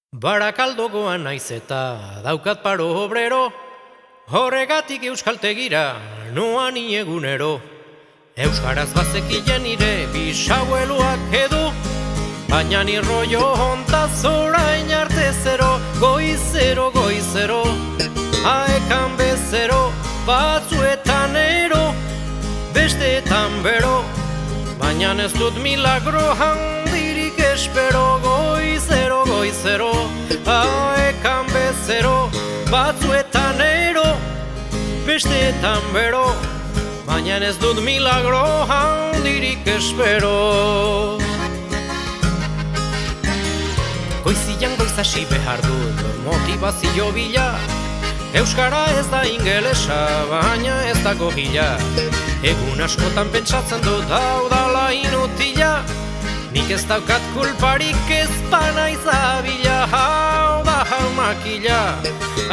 Barakaldokoan naiz eta daukat paro obrero, horregatik euskaltegira noan egunero. Euskaraz bazekien nire bisaueluak edu, baina ni rollo hontaz orain arte zero, goizero, goizero, haekan bezero, batzuetan ero, besteetan bero, baina ez dut milagro handirik espero, goizero, goizero, haekan bezero, batzuetan ero, besteetan bero, baina ez dut milagro handirik espero. Goizian goizasi behar dut motivazio bila, euskara ez da ingelesa, baina ez dago hila. Egun askotan pentsatzen dut hau dala inutila, nik ez daukat kulparik ez banaiz abila. Hau da hau makila,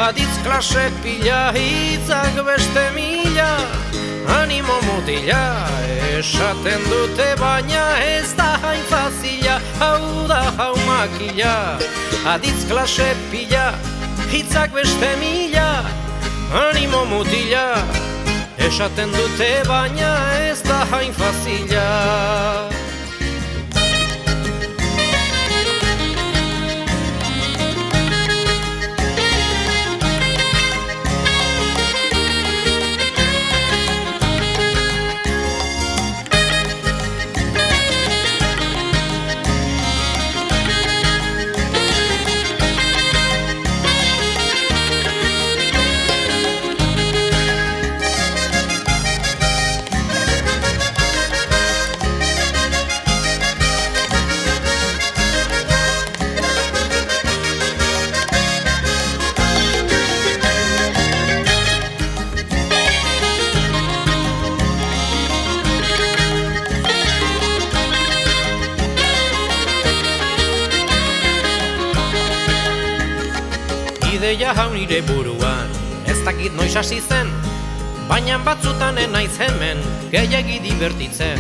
aditz klase pila, hitzak beste mila, animo mutila, esaten dute baina ez da hain fazila. Hau da hau makila, aditz klase pila, hitzak beste mila, animo mutila, esaten dute baina ez da hain fazila. Ideia hau nire buruan, ez dakit noiz hasi zen, baina batzutan naiz hemen, gehiagi divertitzen.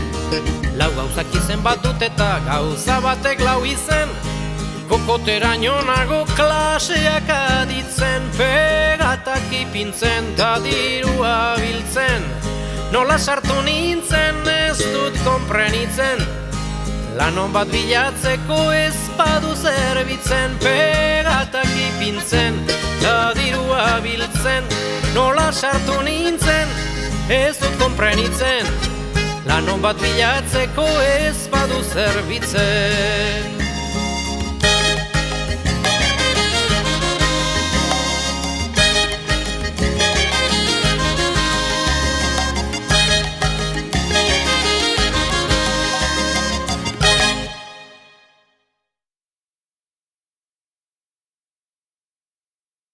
Lau gauzak izen bat dut eta gauza batek lau izen, kokoteraino nago klaseak aditzen, pegatak ipintzen ta dirua biltzen. Nola sartu nintzen ez dut konprenitzen, lanon bat bilatzeko ez badu zerbitzen, pegatak ipintzen, ta dirua biltzen. Nola sartu nintzen, ez dut konprenitzen, lanon bat bilatzeko ez badu zerbitzen.